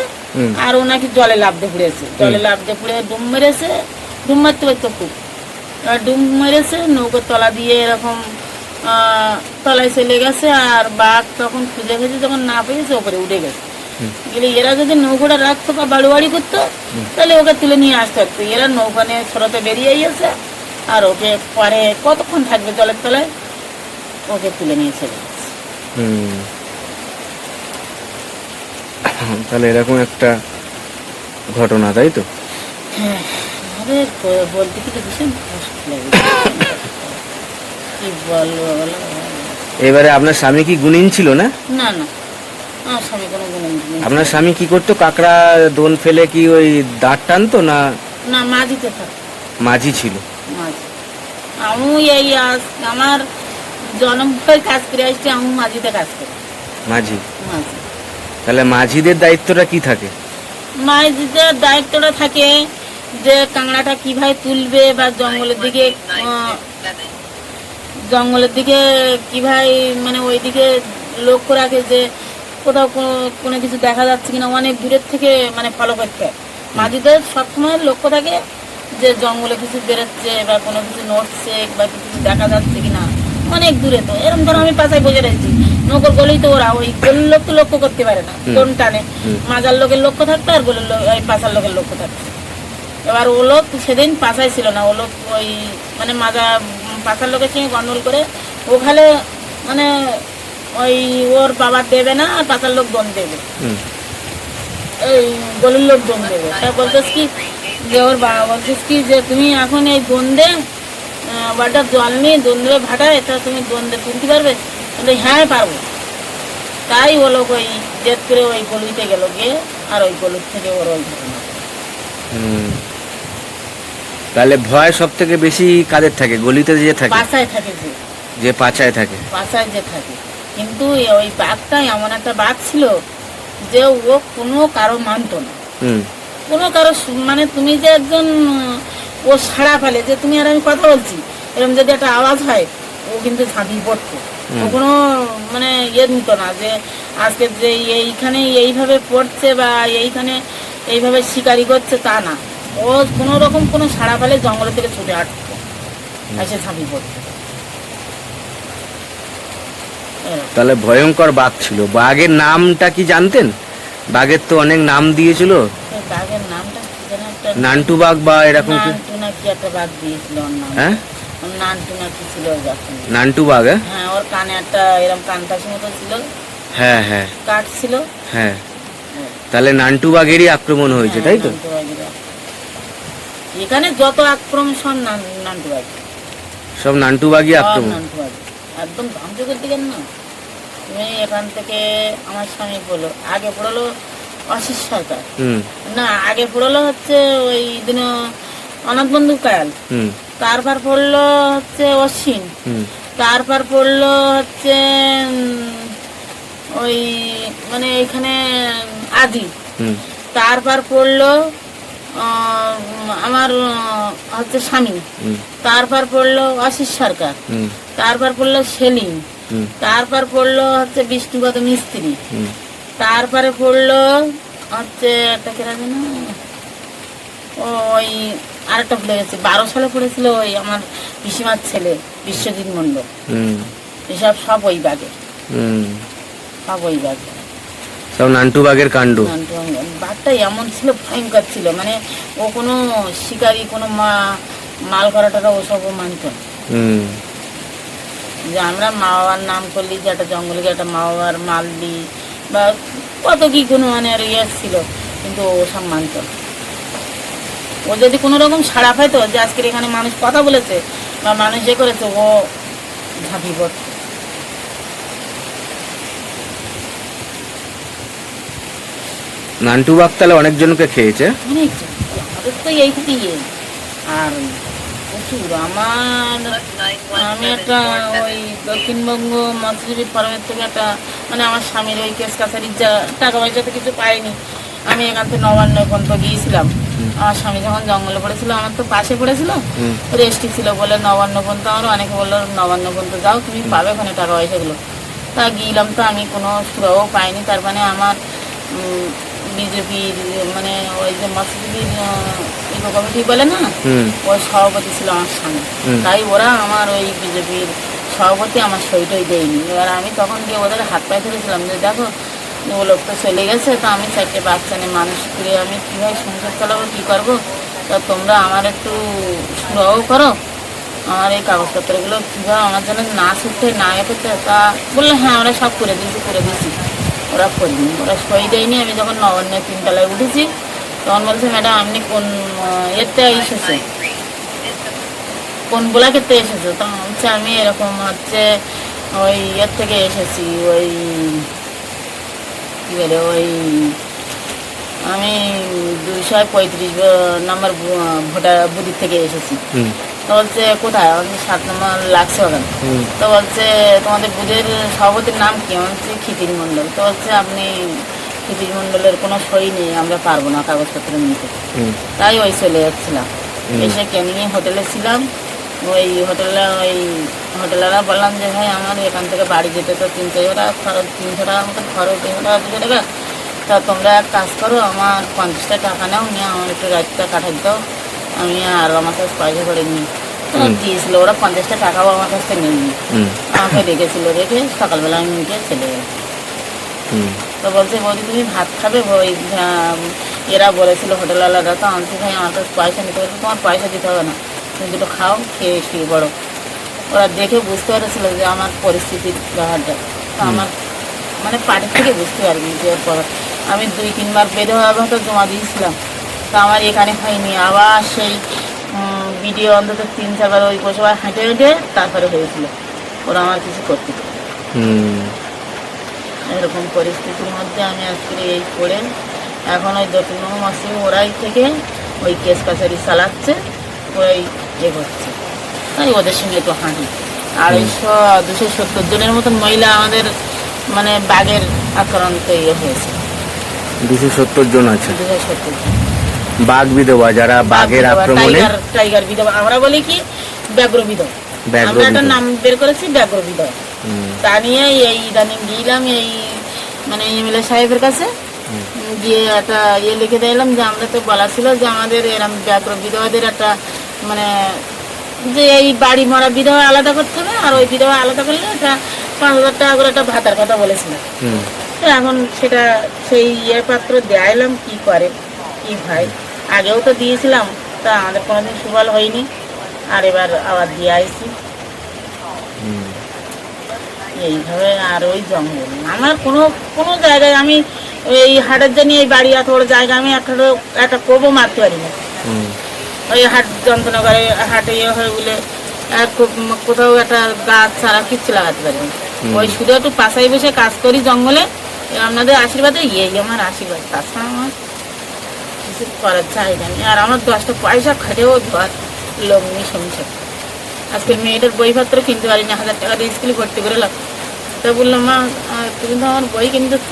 আর ও নাকি জলে লাফ দিয়ে পড়েছে, জলে লাফ দিয়ে পড়ে ডুব মেরেছে, ডুব মারতে পারতো খুব, ডুব মেরেছে নৌকার তলা দিয়ে এরকম তলায় চলে গেছে। আর বাঘ তখন খুঁজে যখন না পেয়েছে ওপরে উঠে গেছে। গেলে এরা যদি নৌকাটা রাখতো বা বাড়ি করতো তাহলে ওকে তুলে নিয়ে আসতে পারতো। এরা নৌকা নিয়ে স্রোতে বেরিয়ে গেছে আর ওকে পরে কতক্ষণ থাকবে জলের তলায়, ওকে তুলে নিয়ে চলে গেছে। তাহলে এরকম একটা ঘটনা, তাই তো? হ্যাঁ, আমাদের বলতে কি ভীষণ কষ্ট লাগে। কি বলবো বলো? এবারে আপনার স্বামী কি গুণিন ছিল না? না না, আমার স্বামী কোনো গুণে আপনার স্বামী কি করতো? কাঁকড়া দোন ফেলে কি ওই দাঁড় টানতো না? না, মাঝিতে থাক মাঝি ছিল। মাঝি। আমি এই আমার জন্ম হয়ে কাজ করে আসছি, আমি মাঝিতে কাজ করি। মাঝি। মাঝি তাহলে মাঝিদের দায়িত্বটা কি থাকে? মাঝিদের দায়িত্বটা থাকে যে কাঁকড়াটা কিভাবে তুলবে, বা জঙ্গলের দিকে কিভাবে মানে ওইদিকে লক্ষ্য রাখে যে কোথাও কোনো কিছু দেখা যাচ্ছে কিনা, অনেক দূরের থেকে মানে ফলো করতে হয়। মাঝিদের সবসময় লক্ষ্য থাকে যে জঙ্গলে কিছু বেরোচ্ছে বা কোনো কিছু নড়ছে বা কিছু দেখা যাচ্ছে কিনা, অনেক দূরে। তো এরকম ধরো আমি পাশায় বসে রয়েছি, নৌকর গলেই তো ওরা ওই গলির লোক তো লক্ষ্য করতে পারে না, কোন টানে মাজার লোকের লক্ষ্য থাকতো আর গলির লোক ওই পাশার লোকের লক্ষ্য থাকতো। এবার ও লোক সেদিন পাশায় ছিল না, ও লোক ওই মানে পাশার লোকের সঙ্গে গন্ডগোল করে ওখানে মানে ওই ওর বাবা দেবে না আর পাশার লোক দম দেবে, এই গলির লোক দম দেবে। তা বলতেস কি যে ওর বাবা বলছিস কি যে তুমি এখন এই দন্দে বাটার জল নিয়ে দন্দে ভাটায়, তা তুমি দন্দে তুলতে পারবে? বলে হ্যাঁ পারবো। তাই ও লোক ওই জেদ করে ওই গলিতে গেল গিয়ে, আর ওই গলির থেকে ওর ওই ঘটনা। তাহলে ভয় সব থেকে বেশি কাদের থাকে? গলিতে যে থাকে, পাশায় থাকে, যে পাচায় থাকে, পাশায় যে থাকে। কিন্তু ওই বাঘটা এমন একটা বাঘ ছিল যে ও কোনো কারো মানতো না, কোনো কারো মানে তুমি যে একজন ও সাড়া ফেলে যে তুমি আর আমি কথা বলছি, এরকম যদি একটা আওয়াজ হয় ও কিন্তু ঝাঁপিয়ে পড়তো। ও কোনো মানে নিত না যে আজকে যে এইখানে এইভাবে পড়ছে বা এইখানে এইভাবে শিকারি করছে, তা না। ও কোনো রকম কোনো সাড়া ফেলে জঙ্গলের থেকে ছুটে আসতো, এসে ঝাঁপিয়ে পড়তো। তাহলে ভয়ঙ্কর বাঘ ছিল। বাঘের নামটা কি জানতেন? বাঘের তো অনেক নাম দিয়েছিল। বাঘের নামটা কি যেন একটা নান্টু বাঘ বা এরকম কি? নান্টু না কি একটা বাঘ দিয়েছিল ওর নাম। হ্যাঁ, নান্টু না কি ছিল ওর বাঘের নাম। নান্টু বাঘ। হ্যাঁ, ওর কানে একটা এরকম কানটাসি মতো ছিল, হ্যাঁ হ্যাঁ কাঠ ছিল। হ্যাঁ, তাহলে নান্টু বাঘেরই আক্রমণ হয়েছে, তাই তো? নান্টু বাঘের। এখানে যত আক্রমণ সব নান্টু বাঘ, সব নান্টু বাঘই আক্রমণ। নান্টু বাঘ একদম ধামচুকের দিকে না। তুমি এখান থেকে আমার স্বামী পড়লো, আগে পড়লো অশিস সরকার, না আগে পড়লো হচ্ছে ওই দিন অনাথ বন্ধু কায়াল, তারপর পড়লো হচ্ছে অশ্বিন, তারপর পড়লো হচ্ছে ওই মানে এখানে আজি, তারপর পড়লো আমার হচ্ছে স্বামী, তারপর পড়লো অশিস সরকার, তারপর পড়লো সেলিম, তারপর পড়লো হচ্ছে বিষ্ণুগত মিস্ত্রি, তারপরে পড়লো হচ্ছে একটা কেনা যেন ওই আরেকটা ভুলে গেছে, 12 সালে পড়েছিল ওই আমার পিসিমার ছেলে বিশ্বজিৎ মন্ডল। এসব সব ওই বাঘের, সব ওই বাঘের, সব নান্টু বাঘের কাণ্ড। বাঘটা এমন ছিল, ভয়ঙ্কর ছিল, মানে ও কোনো শিকারি কোনো মাল করাটা ওসবও মানত না। যে আমরা মা বাবার নাম করলি যে একটা জঙ্গলে গিয়ে একটা মা বাবার মাল দিই বা কত কি কোনো মানে আর ছিল, কিন্তু ওসব মানত না। ও যদি কোনো রকম সাড়া পাইতো যে আজকের এখানে মানুষ কথা বলেছে বা মানুষ এ করেছে, ও ঝাঁপিয়ে পড়ত। নান্টু বাঘ তাহলে অনেকজনকে খেয়েছে। অনেকজন, আমাদের তো এইটুকু আর প্রচুর। আমি একটা ওই দক্ষিণবঙ্গ মৎস্যজীবী ফরমের থেকে একটা মানে আমার স্বামীর ওই কেস কাছারির যা টাকা পয়সা তো কিছু পাইনি, আমি এখান থেকে নবান্ন পর্যন্ত গিয়েছিলাম। আমার স্বামী যখন জঙ্গলে পড়েছিল, আমার তো পাশে পড়েছিল, রেস্টি ছিল বলে নবান্ন পর্যন্ত, আমার অনেকে বললো নবান্ন পর্যন্ত যাও, তুমি পাবে ওখানে টাকা পয়সাগুলো। তা গিয়েলাম, তো আমি কোনো সুরাও পাইনি। তার মানে আমার বিজেপির মানে ওই যে মৎস্যজীবীর ইকো কমিটি বলে না, ওই সভাপতি ছিল আমার স্বামী। তাই ওরা আমার ওই বিজেপির সভাপতি আমার সইটাই দেয়নি। এবার আমি তখন গিয়ে ওদের হাত পায়ে ধরেছিলাম যে দেখো ও লোক তো চলে গেছে, তো আমি 4টে বাচ্চা নিয়ে মানুষ করে আমি কীভাবে সংসার চালাবো, কী করবো, তা তোমরা আমার একটু সুরাও করো, আমার এই কাগজপত্রগুলো কীভাবে আমার জন্য না ছুটতে না এ করতে। তা বললো হ্যাঁ আমরা সব করে দিয়েছি। ওরা করিনি, ওরা সই দেয়নি। আমি যখন নবান্নের 3 তলায় উঠেছি তখন বলছে, ম্যাডাম আপনি কোন এতে এসেছে, কোন ব্লকেতে এসেছো? তখন হচ্ছে আমি এরকম হচ্ছে ওই এর থেকে এসেছি, ওই কী বলে ওই আমি 235 নম্বর ভোটার বুথের থেকে এসেছি। হুম, তো বলছে কোথায়? আমি 7 নম্বর লাগছে ওখানে। হুম, তো বলছে তোমাদের বুথের সভাপতির নাম কি? আমি বলছি খিতির মণ্ডল। তো বলছে আপনি খিতির মণ্ডলের কোনো সই নেই, আমরা পারবো না কাগজপত্র নিতে। হুম, তাই ওই চলে যাচ্ছিলাম। হুম। এসে ক্যানিংয়ে হোটেলে ছিলাম। ওই হোটেলেরা বললাম যে ভাই আমার এখান থেকে বাড়ি যেতে তো 300 টাকা খরচ, 300 টাকার মতো খরচ, 300 টাকা 200 টাকা। তা তোমরা এক কাজ করো, আমার 50টা টাকা নাও, নিয়ে আমার একটু রাতটা কাটাই দাও, আমি আর আমার কাছে পয়সা করে নিই। তো দিয়েছিল, ওরা 50টা টাকাও আমার কাছ থেকে নেয়নি, হুম, আমাকে রেখেছিল। রেখে সকালবেলা আমি গিয়ে চলে গেলাম। হুম, তো বলছে বৌদি তুমি ভাত খাবে? ওই এরা বলেছিল হোটেলওয়ালারা। তো আনছি ভাই আমার কাছে পয়সা নিতে পারবে, তোমার পয়সা দিতে হবে না, তুমি দুটো খাও, খেয়ে শুয়ে বড়ো। ওরা দেখে বুঝতে পেরেছিল যে আমার পরিস্থিতির ব্যাপারটা। তো আমার মানে পার্টি থেকে বুঝতে পারিনি যে ওর পর আমি 2-3 বার বেধবা ভাতা জমা দিয়েছিলাম। তো আমার এখানে হয়নি, আবার সেই ভিডিও অন্তত 3-4 বার ওই বসে হেঁটে হেঁটে তারপরে হয়েছিল। ওরা আমার কিছু করতে পারে। হুম। এরকম পরিস্থিতির মধ্যে আমি আজকে এই করে এখন ওই 2-3 মাসে ওরাই থেকে ওই কেস কাছারি চালাচ্ছে, ওরাই করছে। তাই ওদের সঙ্গে তো হাঁটি। 270 জনের মতন মহিলা আমাদের মানে বাঘের আক্রান্ত হয়েছে। 270 জন আছে 270 জন। বাঘ বিধবা, যারা বাঘের আক্রমণে। টাইগার বিধবা, আমরা বলি কি ব্যাঘ্র বিধবা। ব্যাঘ্র আমরা একটা বিধবা। নাম বের করেছি ব্যাঘ্র বিধবা। হুম, তা নিয়ে এই ইদানিং গিয়েলাম এই মানে এমএলএ সাহেবের কাছে, গিয়ে একটা লিখে দিলাম যে আমরা তো বলা ছিল যে আমাদের এরম ব্যাঘ্র বিধবাদের একটা মানে যে এই বাড়ি মরা বিধবা আলাদা করতে হবে, আর ওই বিধবা আলাদা করলে একটা 5,000 টাকা করে একটা ভাতার কথা বলেছিলাম। হুম, তো এখন সেটা সেই পাত্র দেয়াইলাম, কি করে কি ভাই। আগেও তো দিয়েছিলাম, তা আমাদের কোনোদিন সুফল হয়নি, আর এবার আবার দিয়ে আসছি হুম, এইভাবে। আর ওই জঙ্গল আমার কোনো কোনো জায়গায় আমি এই হাটের জন্য এই বাড়ি এত বড় জায়গা আমি একটা কোবও মারতে পারি না। হুম, ওই হাট যন্ত্রণা করে, হাটে হয়ে বলে কোথাও একটা গাছ ছাড়া কিচ্ছু লাগাতে পারি না। ওই শুধু একটু পাশায় বসে কাজ করি জঙ্গলে, আপনাদের আশীর্বাদে আমার আশীর্বাদ, তাছাড়া আমার কিছু করার চাহিদা নেই। আর আমার 10টা পয়সা খাটেও ধর লোক নেই সংসার। আজকে মেয়েটার বইপত্র কিনতে পারি না, 1000 টাকা দিয়ে স্কুলে ভর্তি করে লাভ। তা বললাম মা তুমি তো আমার বই কিনতে দিচ্ছ,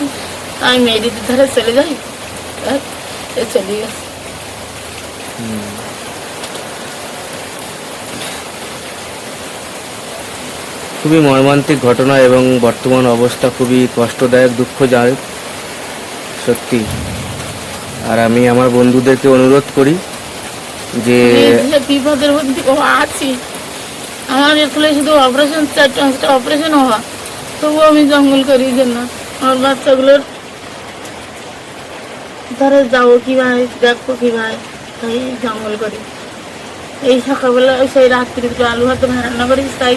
আমি মেয়েদিদির ধারে চলে যাই। চলে গেছে। হুম। খুবই মর্মান্তিক ঘটনা এবং বর্তমান অবস্থা খুবই কষ্টদায়ক, দুঃখদায়ক সত্যি। আর আমি আমার বন্ধুদেরকে অনুরোধ করি যে যে বিপদের মধ্যে আছি, আমার এখানে শুধু অপারেশন 4-5টা অপারেশন হওয়া, তবুও আমি জঙ্গল করি জন্য আমার বাচ্চাগুলোর ধারে যাবো কি ভাই, দেখবো কি ভাই, তাই জঙ্গল করি। এই সকালবেলা সেই রাত্রি দুটো আলু ভাত রান্না করিস, তাই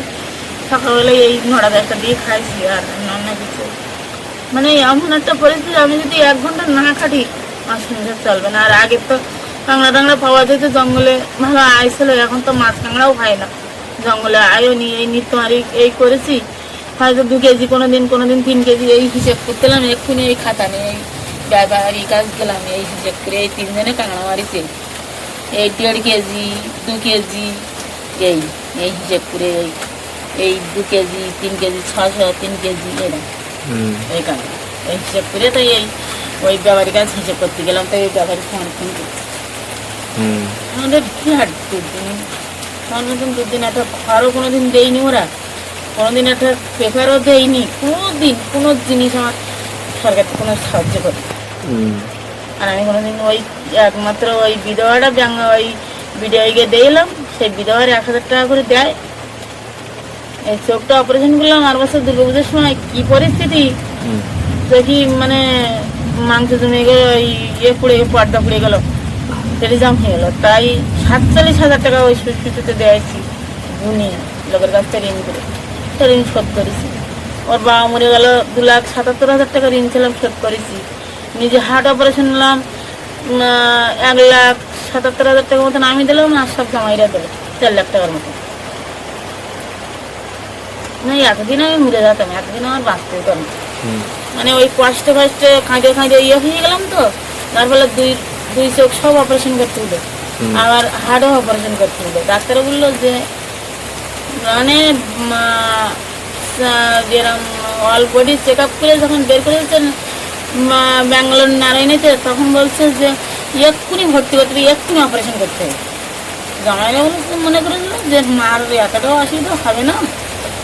সকালবেলায় এই নড়া একটা দিয়ে খাইছি, আর অন্য কিছু মানে এমন একটা পরিস্থিতি, আমি যদি 1 ঘন্টা না খাটি আমার সংসার চলবে না। আর আগে তো কাঁকড়া টাংড়া পাওয়া যেত জঙ্গলে, ভালো আয় ছিল, এখন তো মাছ কাঁকড়াও খায় না জঙ্গলে, আয়ও নি। এই নিত্য আর এই করেছি, হয়তো 2 কেজি, কোনোদিন 3 কেজি, এই হিসেব করতেলাম। এক্ষুনি এই খাতা নেই, এই ব্যবহারী কাজ গেলাম, এই হিসেব করে এই 3 জনে কাঁকড়া মারিছে, এই 1.5 কেজি 2 কেজি, এই হিসেব করে এই 2 কেজি 3 কেজি 600 3 কেজি এরকম এই কাঁকড়া এই হিসেব করে। তো ওই ব্যবহারী কাজ হিসেব করতে গেলাম, তো এই ব্যবহারী ফোন করছে আমাদের বিরাট দুর্দিন, আমার মতন দুর্দিন। একটা খড়ও কোনোদিন দেয়নি ওরা, কোনোদিন একটা পেপারও দেয়নি, কোনোদিন কোনো জিনিস আমার সরকার কোনো সাহায্য করে। আর আমি কোনোদিন ওই একমাত্র ওই বিধবাটা ওই বিধবাকে দিলাম, সেই বিধবার 1,000 টাকা করে দেয়। এই চোখটা অপারেশন করলাম আর বছর দুর্গাপুজোর সময়, কি পরিস্থিতি দেখি, মানে মাংস জমে গেল, পুড়ে পর্দা পুড়ে গেল, টেলিজাম হয়ে গেল। তাই 47,000 টাকা ওই সুস্থিতিতে দিয়েছি, গুনিয়ে লোকের কাছ থেকে ঋণ করে, ঋণ শোধ করেছি। ওর বাবা মরে গেল, 2,77,000 টাকা ঋণ ছিলাম, শোধ করেছি। নিজে হার্ট অপারেশন নিলাম, 1,77,000 টাকার মতন আমি দিলাম, আর সব জামাইরা দিল 4 লাখ টাকার মতন। না এতদিন আমি মরে যেতাম, এতদিন আমার বাঁচতে হতো না। মানে ওই কষ্টে কাঁদে হয়ে গেলাম তো, তার ফলে দুই চোখ সব অপারেশন করতে হলো, আবার হার্টও অপারেশন করতে হলো। ডাক্তার বললো যে মানে যেরকম অল বডি চেক আপ করে যখন বের করেছেন ব্যাঙ্গালোর নারায়ণীতে, তখন বলছে যে এক্ষুনি ভর্তি করতে হবে, এক্ষুনি অপারেশন করতে হবে। জামাইরা মনে করেছিল যে মার এতটাও অসুবিধা হবে না,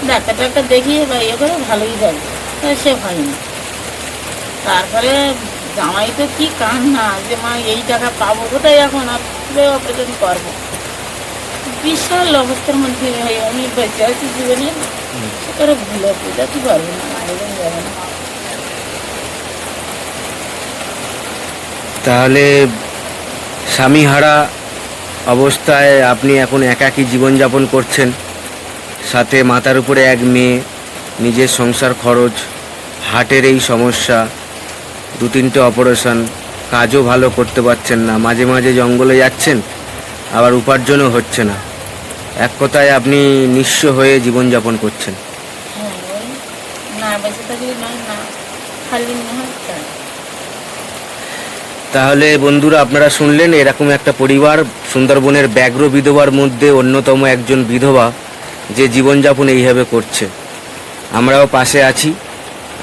ডাক্তারটা দেখিয়ে বা করে ভালোই যাবে, সে হয়নি। তারপরে জামাই তো কি কান্না যে মা এই টাকা পাবো কোথায় এখন, আর অপারেশন করবো। বিশাল অবস্থার মধ্যে আমি বেঁচে আছি জীবনে, সেটা ভুলে বোঝাতে পারবো না, আয়োজন যাবে না। তাহলে স্বামীহারা অবস্থায় আপনি এখন একাকী জীবনযাপন করছেন, সাথে মাথার উপরে এক মেয়ে, নিজের সংসার খরচ, হার্টের এই সমস্যা, 2-3টে অপারেশন, কাজও ভালো করতে পারছেন না, মাঝে মাঝে জঙ্গলে যাচ্ছেন, আবার উপার্জনও হচ্ছে না। এক কথায় আপনি নিঃস্ব হয়ে জীবনযাপন করছেন। হ্যাঁ, ওই না বেঁচে থাকলে নয়, না খালি মনে হচ্ছে। তাহলে বন্ধুরা, আপনারা শুনলেন এরকম একটা পরিবার, সুন্দরবনের ব্যাঘ্র বিধবার মধ্যে অন্যতম একজন বিধবা, যে জীবনযাপন এইভাবে করছে। আমরাও পাশে আছি।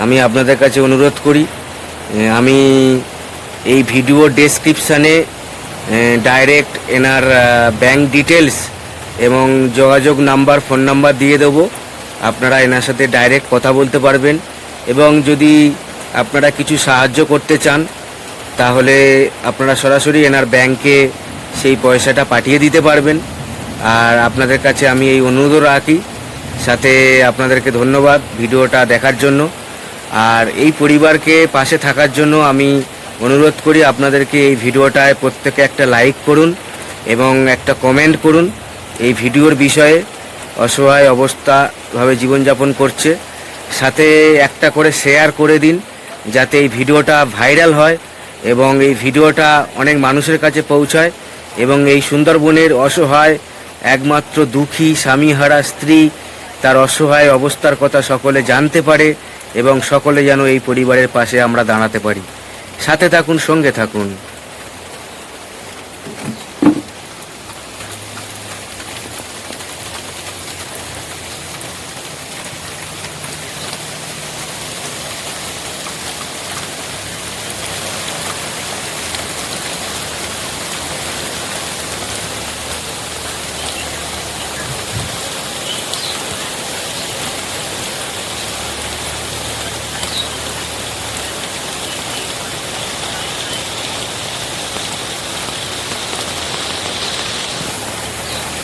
আমি আপনাদের কাছে অনুরোধ করি, আমি এই ভিডিও ডেসক্রিপশানে ডাইরেক্ট এনার ব্যাংক ডিটেলস এবং যোগাযোগ নাম্বার, ফোন নাম্বার দিয়ে দেবো। আপনারা এনার সাথে ডাইরেক্ট কথা বলতে পারবেন, এবং যদি আপনারা কিছু সাহায্য করতে চান তাহলে আপনারা সরাসরি এনার ব্যাংকে সেই পয়সাটা পাঠিয়ে দিতে পারবেন। আর আপনাদের কাছে আমি এই অনুরোধ রাখি, সাথে আপনাদেরকে ধন্যবাদ ভিডিওটা দেখার জন্য। আর এই পরিবারকে পাশে থাকার জন্য আমি অনুরোধ করি আপনাদেরকে, এই ভিডিওটায় প্রত্যেকে একটা লাইক করুন এবং একটা কমেন্ট করুন এই ভিডিওর বিষয়ে। অসহায় অবস্থাভাবে জীবনযাপন করছে, সাথে একটা করে শেয়ার করে দিন যাতে এই ভিডিওটা ভাইরাল হয় এবং এই ভিডিওটা অনেক মানুষের কাছে পৌঁছায়, এবং এই সুন্দরবনের অসহায়, একমাত্র দুঃখী স্বামীহারা স্ত্রী, তার অসহায় অবস্থার কথা সকলে জানতে পারে, এবং সকলে যেন এই পরিবারের পাশে আমরা দাঁড়াতে পারি। সাথে থাকুন, সঙ্গে থাকুন।